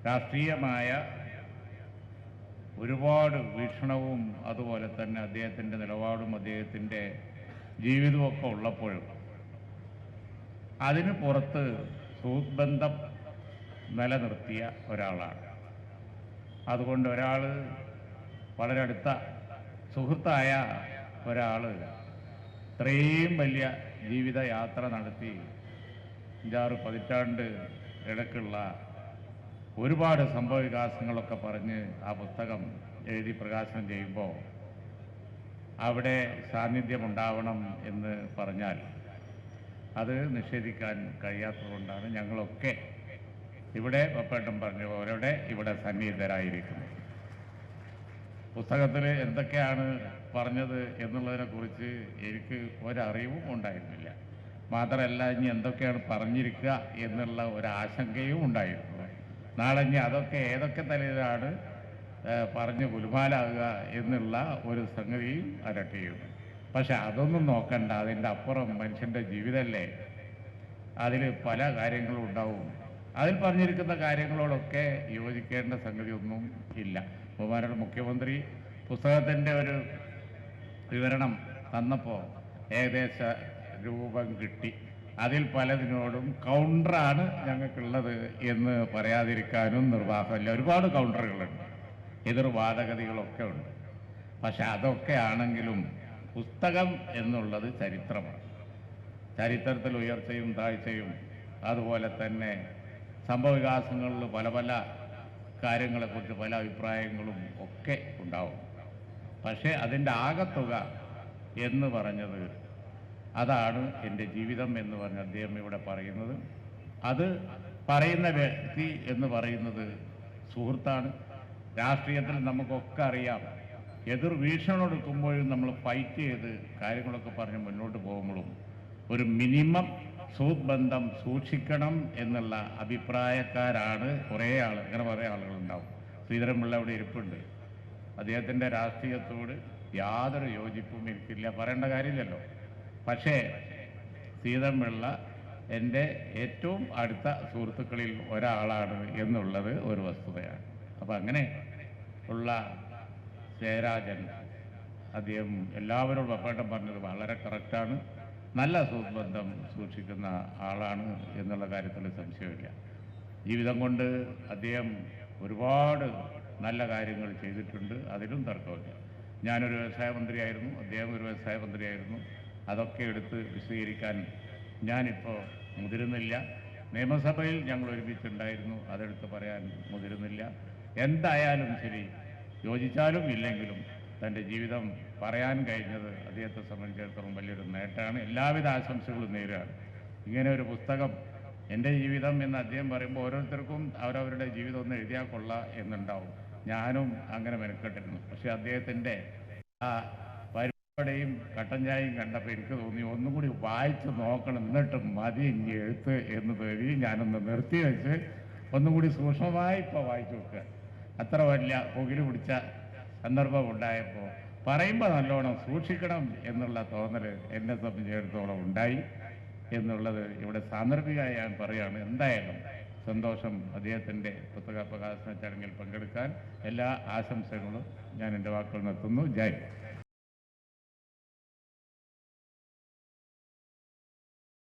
രാഷ്ട്രീയമായ ഒരുപാട് വീക്ഷണവും അതുപോലെ തന്നെ അദ്ദേഹത്തിൻ്റെ നിലപാടും അദ്ദേഹത്തിൻ്റെ ജീവിതമൊക്കെ ഉള്ളപ്പോഴും അതിന് പുറത്ത് സുഹൃത്ബന്ധം നിലനിർത്തിയ ഒരാളാണ്. അതുകൊണ്ട് ഒരാൾ വളരെ അടുത്ത സുഹൃത്തായ ഒരാൾ ഇത്രയും വലിയ ജീവിതയാത്ര നടത്തി 5-6 പതിറ്റാണ്ട് ഇടയ്ക്കുള്ള ഒരുപാട് സംഭവവികാസങ്ങളൊക്കെ പറഞ്ഞ് ആ പുസ്തകം എഴുതി പ്രകാശനം ചെയ്യുമ്പോൾ അവിടെ സാന്നിധ്യമുണ്ടാവണം എന്ന് പറഞ്ഞാൽ അത് നിഷേധിക്കാൻ കഴിയാത്തതുകൊണ്ടാണ് ഞങ്ങളൊക്കെ ഇവിടെ പപ്പേട്ടൻ പറഞ്ഞ പോലെ ഇവിടെ സന്നിഹിതരായിരിക്കുന്നത്. പുസ്തകത്തിൽ എന്തൊക്കെയാണ് പറഞ്ഞത് എന്നുള്ളതിനെക്കുറിച്ച് എനിക്ക് ഒരറിവും ഉണ്ടായിരുന്നില്ല. മാത്രമല്ല ഇനി എന്തൊക്കെയാണ് പറഞ്ഞിരിക്കുക എന്നുള്ള ഒരാശങ്കയും ഉണ്ടായിരുന്നു. നാളെ ഇനി അതൊക്കെ ഏതൊക്കെ തലയിലാണ് പറഞ്ഞ് ഗുലുമാലാകുക എന്നുള്ള ഒരു സംഗതിയും അലട്ടിയിരുന്നു. പക്ഷെ അതൊന്നും നോക്കണ്ട, അതിൻ്റെ അപ്പുറം മനുഷ്യൻ്റെ ജീവിതമല്ലേ, അതിൽ പല കാര്യങ്ങളും ഉണ്ടാവും. അതിൽ പറഞ്ഞിരിക്കുന്ന കാര്യങ്ങളോടൊക്കെ യോജിക്കേണ്ട സംഗതിയൊന്നും ഇല്ല. ബഹുമാനപ്പെട്ട മുഖ്യമന്ത്രി പുസ്തകത്തിൻ്റെ ഒരു വിവരണം തന്നപ്പോൾ ഏകദേശ രൂപം കിട്ടി. അതിൽ പലതിനോടും കൗണ്ടറാണ് ഞങ്ങൾക്കുള്ളത് എന്ന് പറയാതിരിക്കാനും നിർവാഹമില്ല. ഒരുപാട് കൗണ്ടറുകളുണ്ട്, എതിർവാദഗതികളൊക്കെ ഉണ്ട്. പക്ഷെ അതൊക്കെ ആണെങ്കിലും പുസ്തകം എന്നുള്ളത് ചരിത്രമാണ്. ചരിത്രത്തിൽ ഉയർച്ചയും താഴ്ചയും അതുപോലെ തന്നെ സംഭവവികാസങ്ങളിൽ പല പല കാര്യങ്ങളെക്കുറിച്ച് പല അഭിപ്രായങ്ങളും ഒക്കെ ഉണ്ടാവും. പക്ഷേ അതിൻ്റെ ആകത്തുക എന്ന് പറഞ്ഞത് അതാണ് എൻ്റെ ജീവിതം എന്ന് പറഞ്ഞ് അദ്ദേഹം ഇവിടെ പറയുന്നത്. അത് പറയുന്ന വ്യക്തി എന്ന് പറയുന്നത് സുഹൃത്താണ്. രാഷ്ട്രീയത്തിൽ നമുക്കൊക്കെ അറിയാം, എതിർ വീക്ഷണം എടുക്കുമ്പോഴും നമ്മൾ ഫൈറ്റ് ചെയ്ത് കാര്യങ്ങളൊക്കെ പറഞ്ഞ് മുന്നോട്ട് പോകുമ്പോഴും ഒരു മിനിമം സുഹൃത്ബന്ധം സൂക്ഷിക്കണം എന്നുള്ള അഭിപ്രായക്കാരാണ് കുറേ ആൾ. അങ്ങനെ കുറേ ആളുകളുണ്ടാവും. ശ്രീധരൻപിള്ള അവിടെ ഇരിപ്പുണ്ട്. അദ്ദേഹത്തിൻ്റെ രാഷ്ട്രീയത്തോട് യാതൊരു യോജിപ്പും എനിക്കില്ല, പറയേണ്ട കാര്യമില്ലല്ലോ. പക്ഷേ ശ്രീധരൻപിള്ള എൻ്റെ ഏറ്റവും അടുത്ത സുഹൃത്തുക്കളിൽ ഒരാളാണ് എന്നുള്ളത് ഒരു വസ്തുതയാണ്. അപ്പം അങ്ങനെ ഉള്ള ജയരാജൻ അദ്ദേഹം എല്ലാവരോടും പപ്പേട്ടൻ പറഞ്ഞത് വളരെ കറക്റ്റാണ്. നല്ല സുഹൃത്ബന്ധം സൂക്ഷിക്കുന്ന ആളാണ് എന്നുള്ള കാര്യത്തിൽ സംശയമില്ല. ജീവിതം കൊണ്ട് അദ്ദേഹം ഒരുപാട് നല്ല കാര്യങ്ങൾ ചെയ്തിട്ടുണ്ട്, അതിലും തർക്കമില്ല. ഞാനൊരു വ്യവസായ മന്ത്രിയായിരുന്നു, അദ്ദേഹം ഒരു വ്യവസായ മന്ത്രിയായിരുന്നു. അതൊക്കെ എടുത്ത് വിശദീകരിക്കാൻ ഞാനിപ്പോൾ മുതിരുന്നില്ല. നിയമസഭയിൽ ഞങ്ങൾ ഒരുമിച്ചുണ്ടായിരുന്നു, അതെടുത്ത് പറയാൻ മുതിരുന്നില്ല. എന്തായാലും ശരി, യോജിച്ചാലും ഇല്ലെങ്കിലും തൻ്റെ ജീവിതം പറയാൻ കഴിഞ്ഞത് അദ്ദേഹത്തെ സംബന്ധിച്ചിടത്തോളം വലിയൊരു നേട്ടമാണ്. എല്ലാവിധ ആശംസകളും നേരുകയാണ്. ഇങ്ങനെ ഒരു പുസ്തകം എൻ്റെ ജീവിതം എന്ന് അദ്ദേഹം പറയുമ്പോൾ ഓരോരുത്തർക്കും അവരവരുടെ ജീവിതം ഒന്ന് എഴുതിയാൽ കൊള്ളാം എന്നുണ്ടാവും. ഞാനും അങ്ങനെ മെനക്കെട്ടിരുന്നു. പക്ഷേ അദ്ദേഹത്തിൻ്റെ ആ പരിപാടിയും കട്ടൻ ചായയും കണ്ടപ്പോൾ എനിക്ക് തോന്നി ഒന്നും കൂടി വായിച്ച് നോക്കണം, എന്നിട്ട് മതി ഇനി എഴുത്ത് എന്ന് കരുതി ഞാനൊന്ന് നിർത്തി വെച്ച് ഒന്നും കൂടി സൂക്ഷ്മമായി ഇപ്പോൾ വായിച്ചു നോക്കുക. അത്ര വലിയ പുകില് പിടിച്ച സന്ദർഭം ഉണ്ടായപ്പോൾ പറയുമ്പോൾ നല്ലോണം സൂക്ഷിക്കണം എന്നുള്ള തോന്നൽ എന്നെ സംബന്ധിച്ചിടത്തോളം ഉണ്ടായി എന്നുള്ളത് ഇവിടെ സാന്ദർഭികമായി ഞാൻ പറയുകയാണ്. എന്തായാലും സന്തോഷം. അദ്ദേഹത്തിൻ്റെ പുസ്തക പ്രകാശന ചടങ്ങിൽ പങ്കെടുക്കാൻ എല്ലാ ആശംസകളും ഞാൻ എൻ്റെ വാക്കുകൾ നിർത്തുന്നു. ജയ്.